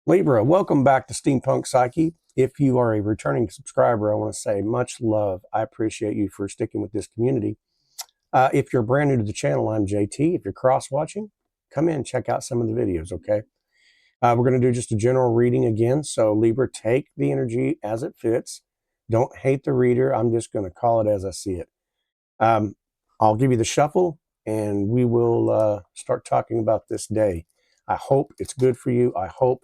Libra, welcome back to Steampunk Psyche. If you are a returning subscriber, I want to say much love. I appreciate you for sticking with this community. If you're brand new to the channel, I'm JT. If you're cross-watching, come in, check out some of the videos, okay? We're going to do just a general reading again. So Libra, take the energy as it fits. Don't hate the reader. I'm just going to call it as I see it. I'll give you the shuffle, and we will start talking about this day. I hope it's good for you. I hope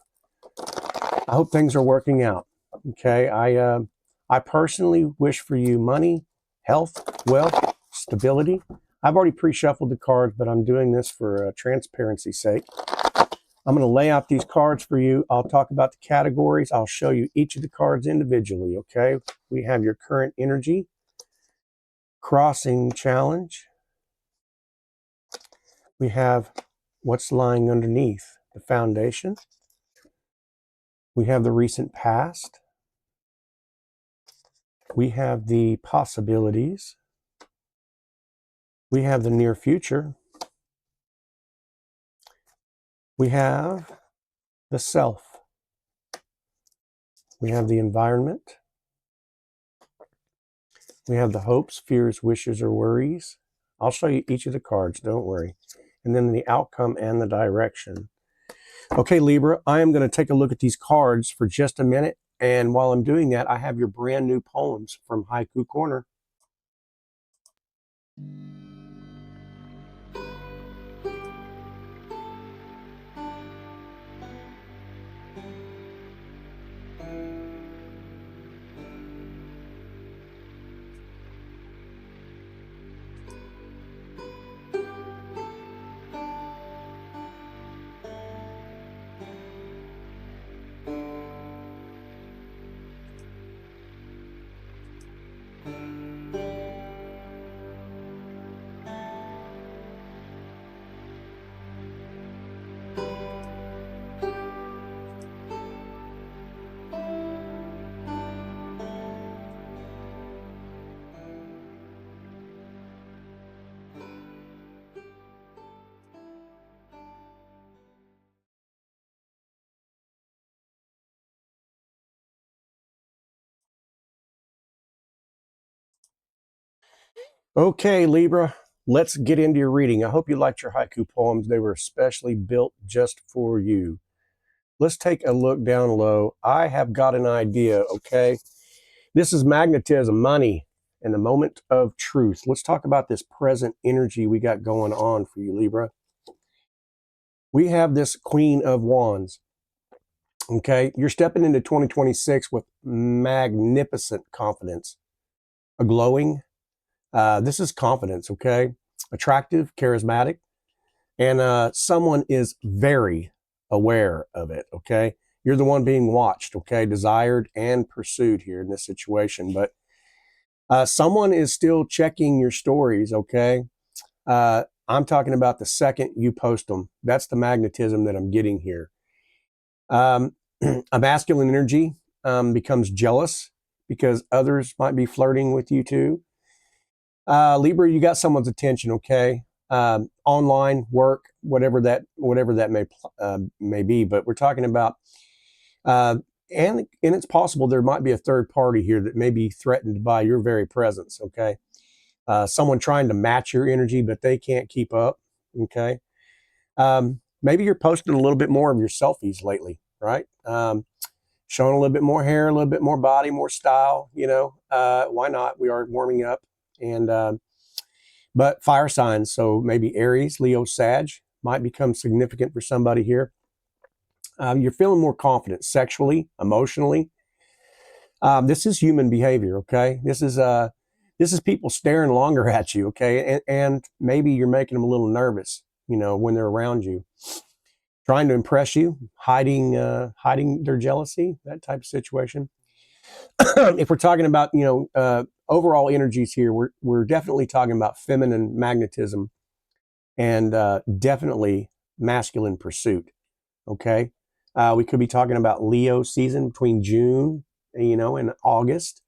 things are working out. Okay, I personally wish for you money, health, wealth, stability. I've already pre-shuffled the cards, but I'm doing this for transparency's sake. I'm going to lay out these cards for you. I'll talk about the categories. I'll show you each of the cards individually. Okay, we have your current energy, crossing challenge. We have what's lying underneath the foundation. We have the recent past. We have the possibilities. We have the near future. We have the self. We have the environment. We have the hopes, fears, wishes, or worries. I'll show you each of the cards, don't worry. And then the outcome and the direction. Okay, Libra, I am going to take a look at these cards for just a minute. And while I'm doing that, I have your brand new poems from Haiku Corner. Okay, Libra, let's get into your reading. I hope you liked your haiku poems. They were especially built just for you. Let's take a look down low. I have got an idea, okay? This is magnetism, money, and the moment of truth. Let's talk about this present energy we got going on for you, Libra. We have this Queen of Wands, okay? You're stepping into 2026 with magnificent confidence, a glowing. This is confidence, okay? Attractive, charismatic, and someone is very aware of it, okay? You're the one being watched, okay? Desired and pursued here in this situation, but someone is still checking your stories, okay? I'm talking about the second you post them. That's the magnetism that I'm getting here. A masculine energy becomes jealous because others might be flirting with you too. Libra, you got someone's attention, okay? Online work, whatever that may be, but we're talking about, and it's possible there might be a third party here that may be threatened by your very presence, okay? Someone trying to match your energy, but they can't keep up, okay? Maybe you're posting a little bit more of your selfies lately, right? Showing a little bit more hair, a little bit more body, more style, you know, why not? We are warming up. And but fire signs, so maybe Aries, Leo, Sag might become significant for somebody here. You're feeling more confident sexually, emotionally. This is human behavior, okay? This is people staring longer at you, okay? And maybe you're making them a little nervous, you know, when they're around you, trying to impress you, hiding their jealousy, that type of situation. If we're talking about, you know, overall energies here, we're definitely talking about feminine magnetism and definitely masculine pursuit. Okay, we could be talking about Leo season between June, you know, and August.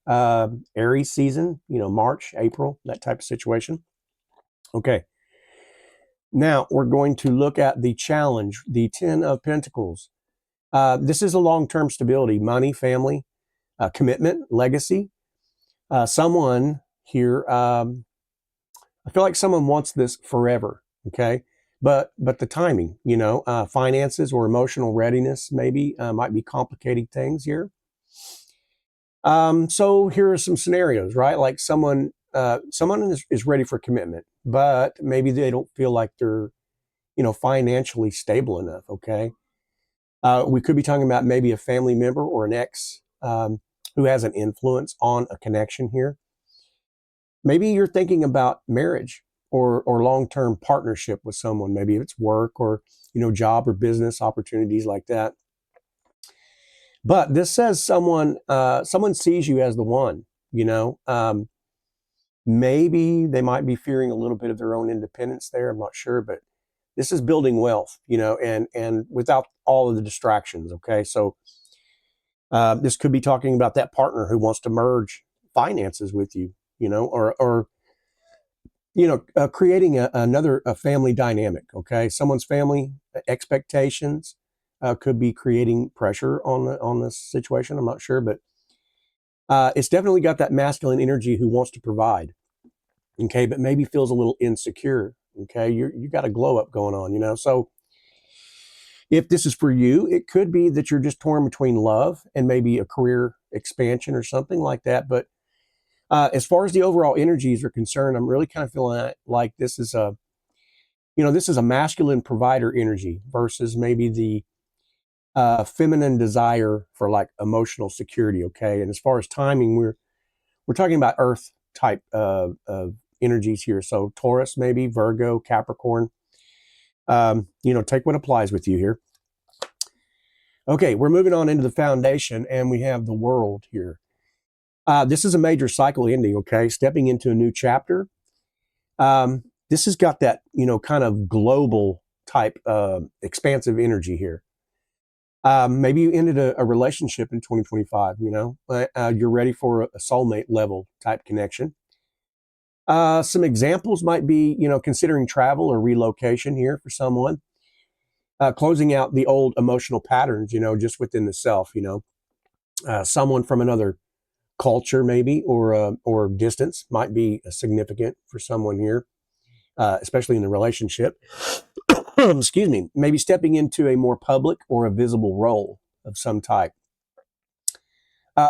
Aries season, you know, March, April, that type of situation. Okay. Now we're going to look at the challenge, the 10 of Pentacles. This is a long-term stability, money, family, commitment, legacy. Someone here, I feel like someone wants this forever, okay? But the timing, finances or emotional readiness maybe might be complicating things here. So here are some scenarios, right? Like someone is ready for commitment, but maybe they don't feel like they're, financially stable enough, okay? We could be talking about maybe a family member or an ex who has an influence on a connection here. Maybe you're thinking about marriage or long-term partnership with someone. Maybe it's work or, job or business opportunities like that. But this says someone sees you as the one, maybe they might be fearing a little bit of their own independence there. I'm not sure, but this is building wealth, and without all of the distractions. Okay. So this could be talking about that partner who wants to merge finances with you, or creating another family dynamic. Okay, someone's family expectations could be creating pressure on this situation. I'm not sure, but it's definitely got that masculine energy who wants to provide. Okay, but maybe feels a little insecure. Okay, you got a glow up going on. So if this is for you, it could be that you're just torn between love and maybe a career expansion or something like that. But as far as the overall energies are concerned, I'm really kind of feeling like this is a masculine provider energy versus maybe the feminine desire for like emotional security. Okay, and as far as timing, we're talking about Earth type of energies here. So Taurus, maybe Virgo, Capricorn. Take what applies with you here. Okay, we're moving on into the foundation, and we have the World here. This is a major cycle ending. Okay, stepping into a new chapter. This has got that kind of global type expansive energy here. Maybe you ended a relationship in 2025. You're ready for a soulmate level type connection. Some examples might be considering travel or relocation here for someone. Closing out the old emotional patterns, just within the self. Someone from another culture maybe or distance might be significant for someone here, especially in the relationship. Excuse me. Maybe stepping into a more public or a visible role of some type.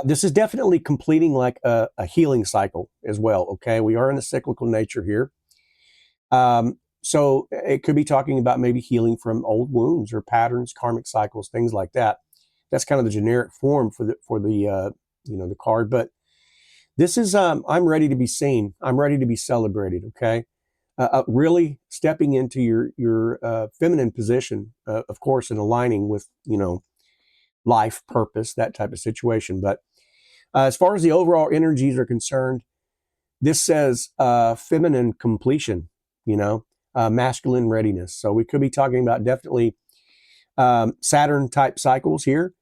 This is definitely completing like a healing cycle as well. Okay, we are in a cyclical nature here. So it could be talking about maybe healing from old wounds or patterns, karmic cycles, things like that. That's kind of the generic form for the card. But this is I'm ready to be seen. I'm ready to be celebrated. Okay, really stepping into your feminine position, of course, and aligning with life purpose, that type of situation. But as far as the overall energies are concerned, this says feminine completion. Masculine readiness. So we could be talking about definitely Saturn type cycles here.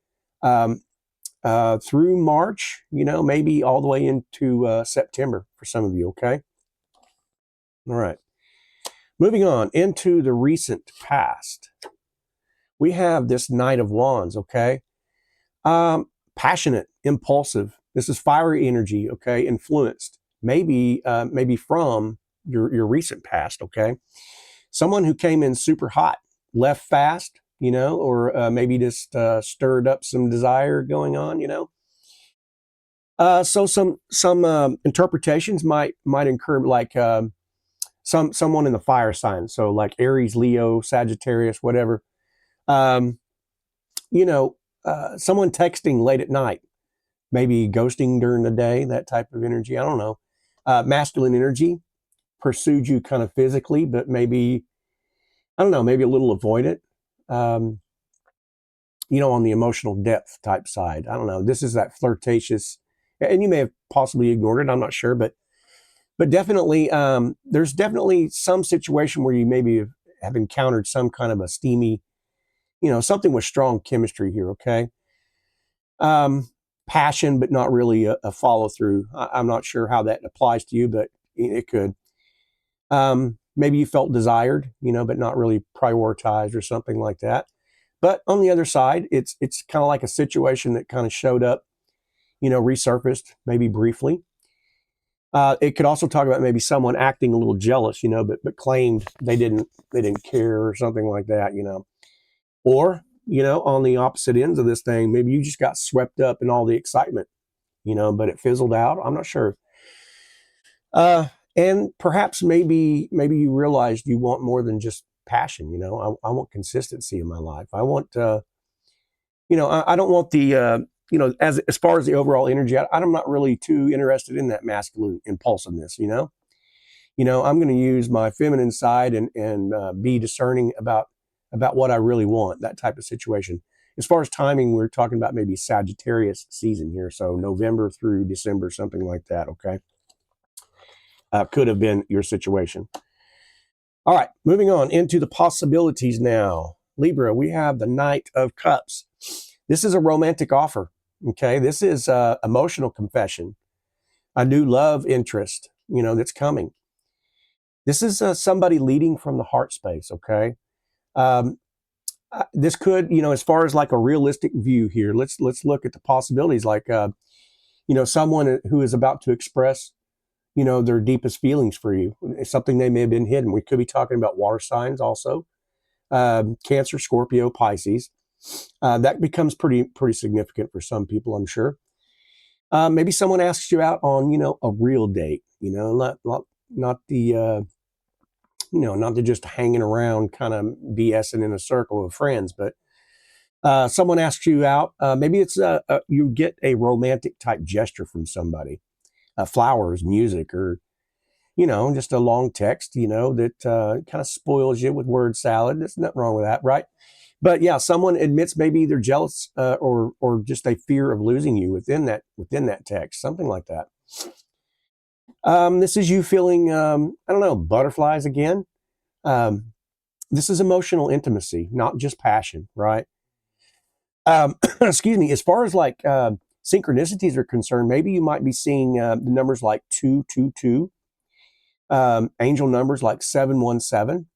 Through March, maybe all the way into September for some of you, okay? All right. Moving on into the recent past. We have this Knight of Wands, okay? Passionate, impulsive. This is fiery energy, okay? Influenced, maybe from your recent past, okay? Someone who came in super hot, left fast, or maybe just stirred up some desire going on, So some interpretations might incur like someone in the fire sign, so like Aries, Leo, Sagittarius, whatever. Someone texting late at night, maybe ghosting during the day, that type of energy. I don't know. Masculine energy pursued you kind of physically, but maybe I don't know, maybe a little avoidant. On the emotional depth type side. I don't know. This is that flirtatious, and you may have possibly ignored it. I'm not sure, but definitely, there's definitely some situation where you maybe have encountered some kind of a steamy, something with strong chemistry here. Okay, passion, but not really a follow through. I'm not sure how that applies to you, but it could. Maybe you felt desired, but not really prioritized or something like that. But on the other side, it's kind of like a situation that kind of showed up, resurfaced maybe briefly. It could also talk about maybe someone acting a little jealous, but claimed they didn't care or something like that, Or, on the opposite ends of this thing, maybe you just got swept up in all the excitement, but it fizzled out. I'm not sure. And perhaps maybe you realized you want more than just passion. I want consistency in my life. I want, I don't want the, as far as the overall energy, I'm not really too interested in that masculine impulsiveness. I'm going to use my feminine side and be discerning about what I really want. That type of situation. As far as timing, we're talking about maybe Sagittarius season here, so November through December, something like that. Okay. Could have been your situation. All right, moving on into the possibilities now. Libra, we have the Knight of Cups. This is a romantic offer, okay? This is emotional confession, a new love interest, that's coming. This is somebody leading from the heart space, okay? This could, as far as like a realistic view here, let's look at the possibilities like, someone who is about to express their deepest feelings for you. It's something they may have been hidden. We could be talking about water signs also, Cancer, Scorpio, Pisces. That becomes pretty significant for some people, I'm sure. Maybe someone asks you out on, a real date, not the, not the just hanging around kind of BSing in a circle of friends, but someone asks you out. Maybe it's you get a romantic type gesture from somebody. Flowers, music, or just a long text, that kind of spoils you with word salad. There's nothing wrong with that, right? But yeah, someone admits maybe they're jealous or just a fear of losing you within that text, something like that. This is you feeling, I don't know, butterflies again. This is emotional intimacy, not just passion, right? Excuse me. As far as like synchronicities are concerned, maybe you might be seeing the numbers like 222, angel numbers like 717,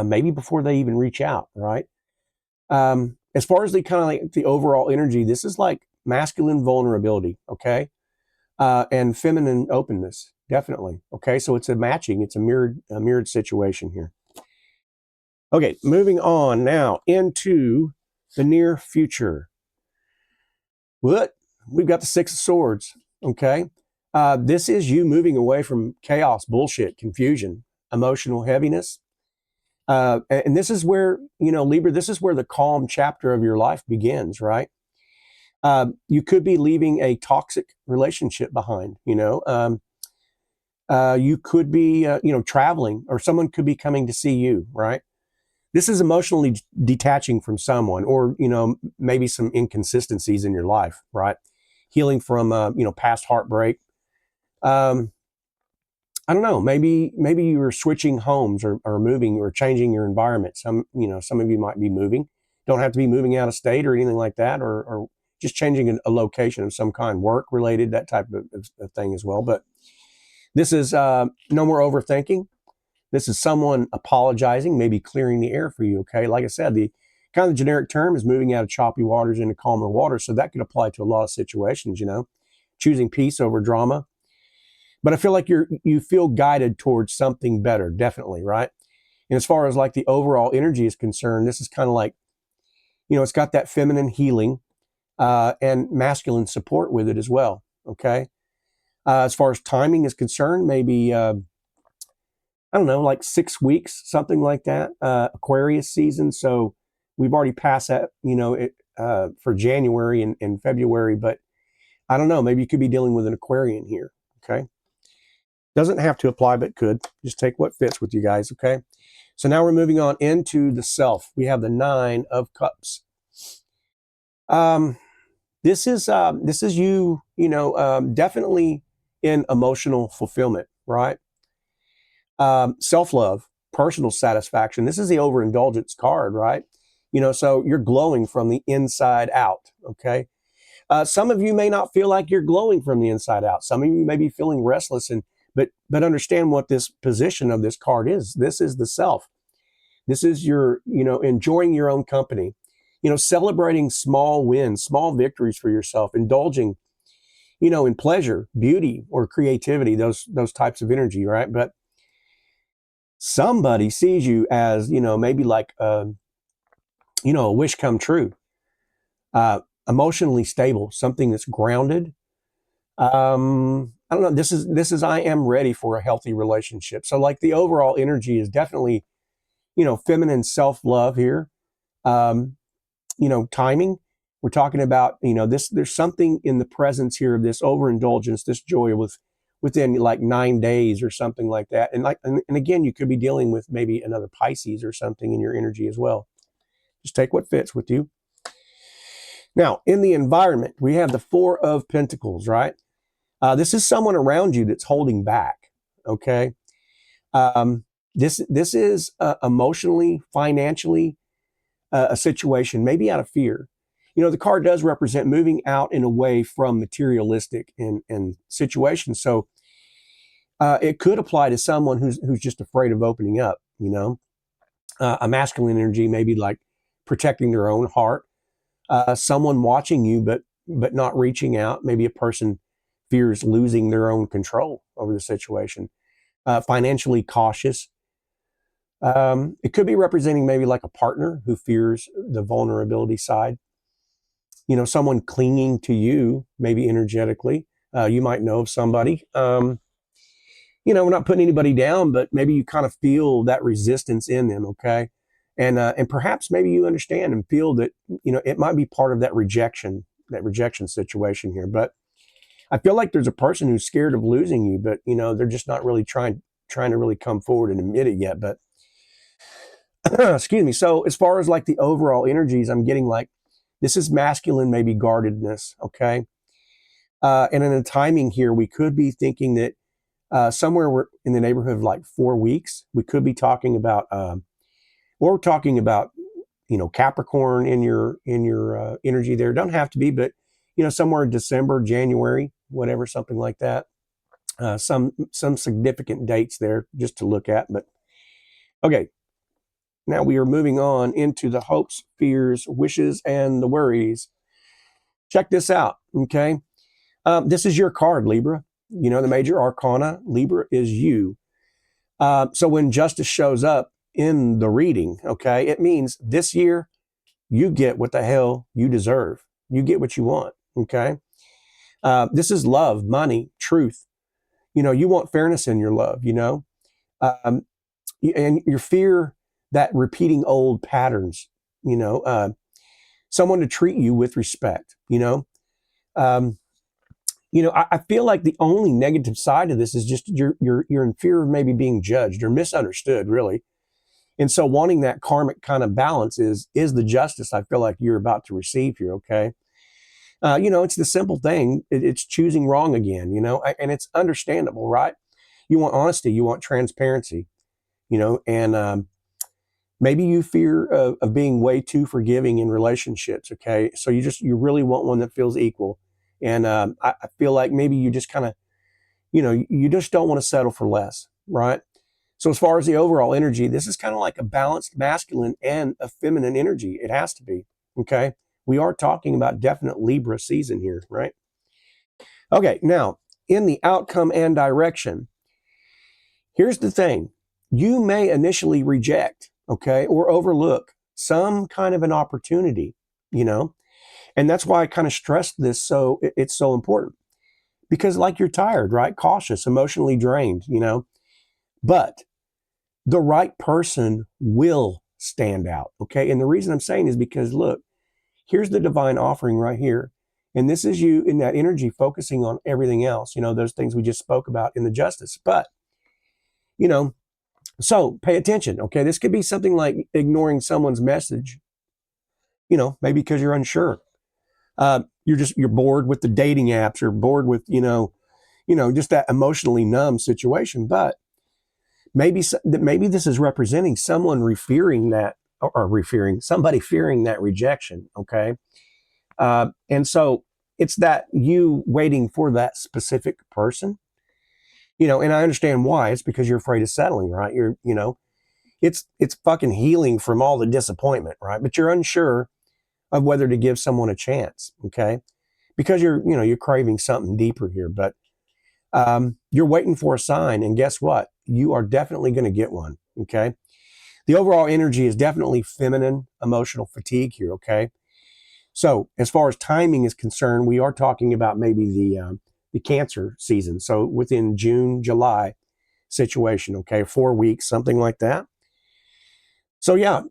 maybe before they even reach out, right? As far as the kind of like the overall energy, this is like masculine vulnerability, okay? And feminine openness, definitely. Okay, so it's a matching, it's a mirrored situation here. Okay, moving on now into the near future. What? We've got the Six of Swords, okay? This is you moving away from chaos, bullshit, confusion, emotional heaviness. And this is where, Libra, this is where the calm chapter of your life begins, right? You could be leaving a toxic relationship behind, you could be, traveling, or someone could be coming to see you, right? This is emotionally detaching from someone, or, maybe some inconsistencies in your life, right? Healing from, past heartbreak. I don't know, maybe you were switching homes or moving or changing your environment. Some of you might be moving. Don't have to be moving out of state or anything like that, or just changing a location of some kind, work related, that type of thing as well. But this is no more overthinking. This is someone apologizing, maybe clearing the air for you, okay? Like I said, the kind of generic term is moving out of choppy waters into calmer waters, so that could apply to a lot of situations, choosing peace over drama. But I feel like you feel guided towards something better, definitely, right? And as far as like the overall energy is concerned, this is kind of like, it's got that feminine healing and masculine support with it as well, okay? As far as timing is concerned, maybe I don't know, like 6 weeks, something like that. Aquarius season. So we've already passed that, for January and February, but I don't know, maybe you could be dealing with an Aquarian here. Okay. Doesn't have to apply, but could. Just take what fits with you guys. Okay. So now we're moving on into the self. We have the 9 of Cups. This is you, definitely in emotional fulfillment, right? Self-love, personal satisfaction. This is the overindulgence card, right? So you're glowing from the inside out, okay? Some of you may not feel like you're glowing from the inside out. Some of you may be feeling restless, but understand what this position of this card is. This is the self. This is your, enjoying your own company, celebrating small wins, small victories for yourself, indulging, in pleasure, beauty, or creativity, those types of energy, right? But somebody sees you as, maybe like, a wish come true, emotionally stable, something that's grounded. I don't know. This is I am ready for a healthy relationship. So like the overall energy is definitely, feminine self-love here. Um, timing. We're talking about, there's something in the presence here of this overindulgence, this joy within like 9 days or something like that. And again, you could be dealing with maybe another Pisces or something in your energy as well. Just take what fits with you. Now, in the environment, we have the Four of Pentacles, right? This is someone around you that's holding back. Okay. This is emotionally, financially, a situation, maybe out of fear. The card does represent moving out and away from materialistic and situations. So it could apply to someone who's just afraid of opening up. A masculine energy, maybe like protecting their own heart. Someone watching you, but not reaching out. Maybe a person fears losing their own control over the situation. Financially cautious. It could be representing maybe like a partner who fears the vulnerability side. Someone clinging to you, maybe energetically. You might know of somebody. We're not putting anybody down, but maybe you kind of feel that resistance in them, okay? And perhaps maybe you understand and feel that, it might be part of that rejection situation here. But I feel like there's a person who's scared of losing you, but, they're just not really trying to really come forward and admit it yet. But excuse me. So as far as like the overall energies, I'm getting like, this is masculine, maybe guardedness, okay? And in the timing here, we could be thinking that somewhere we're in the neighborhood of like 4 weeks. We could be talking about, we're talking about, Capricorn in your energy there. Don't have to be, but somewhere in December, January, whatever, something like that. Some significant dates there just to look at. But okay, now we are moving on into the hopes, fears, wishes, and the worries. Check this out, okay? This is your card, Libra. The major arcana. Libra is you. So when justice shows up in the reading, okay, it means this year you get what the hell you deserve. You get what you want, okay? This is love, money, truth. You want fairness in your love, and your fear that repeating old patterns, someone to treat you with respect, I feel like the only negative side of this is just you're in fear of maybe being judged or misunderstood, really. And so wanting that karmic kind of balance is the justice I feel like you're about to receive here, okay? It's the simple thing. It's choosing wrong again, and it's understandable, right? You want honesty, you want transparency, and maybe you fear of being way too forgiving in relationships, okay? So you really want one that feels equal. And I feel like maybe you just kind of, you just don't want to settle for less, right? So as far as the overall energy, this is kind of like a balanced masculine and a feminine energy. It has to be, okay? We are talking about definite Libra season here, right? Okay, now in the outcome and direction, here's the thing. You may initially reject, okay, or overlook some kind of an opportunity, and that's why I kind of stressed this. So it's so important because like you're tired, right? Cautious, emotionally drained, but the right person will stand out. Okay. And the reason I'm saying is because look, here's the divine offering right here. And this is you in that energy focusing on everything else, those things we just spoke about in the justice. But, so pay attention. Okay. This could be something like ignoring someone's message, maybe because you're unsure. You're bored with the dating apps, you're bored with, just that emotionally numb situation. But maybe this is representing someone fearing that somebody fearing that rejection. Okay. And so it's that you waiting for that specific person, and I understand why. It's because you're afraid of settling, right? it's fucking healing from all the disappointment, right? But you're unsure of whether to give someone a chance, okay? Because you're craving something deeper here, but you're waiting for a sign, and guess what? You are definitely going to get one, okay? The overall energy is definitely feminine emotional fatigue here, okay? So as far as timing is concerned, we are talking about maybe the Cancer season. So within June, July situation, okay, 4 weeks, something like that. So yeah,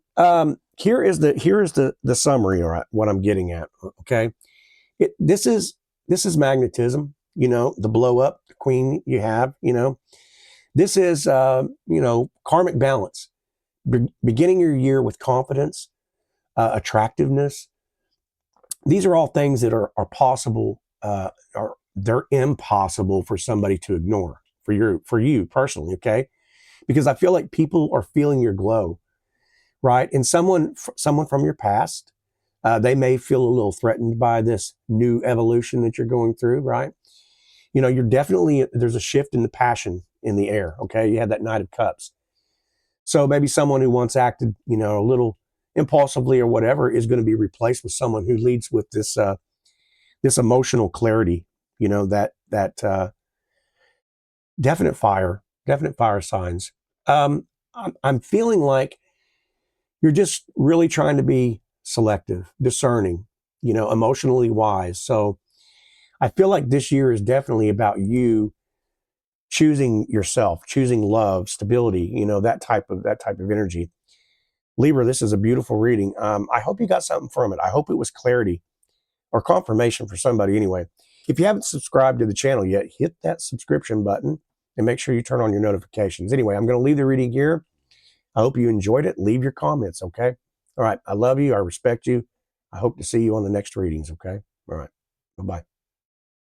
here is the summary, all right, what I'm getting at, okay? This is magnetism, the blow up, the queen you have, This is, karmic balance. Beginning your year with confidence, attractiveness. These are all things that are possible, or they're impossible for somebody to ignore for you personally, okay? Because I feel like people are feeling your glow, right? And someone from your past, they may feel a little threatened by this new evolution that you're going through, right? You're definitely, there's a shift in the passion in the air, okay? You had that Knight of Cups. So maybe someone who once acted, a little impulsively or whatever is going to be replaced with someone who leads with this emotional clarity, that definite fire signs. I'm feeling like you're just really trying to be selective, discerning, emotionally wise. So I feel like this year is definitely about you choosing yourself, choosing love, stability, that type of energy. Libra, this is a beautiful reading. I hope you got something from it. I hope it was clarity or confirmation for somebody anyway. If you haven't subscribed to the channel yet, hit that subscription button and make sure you turn on your notifications. Anyway, I'm going to leave the reading here. I hope you enjoyed it. Leave your comments, okay? All right. I love you. I respect you. I hope to see you on the next readings, okay? All right. Bye-bye.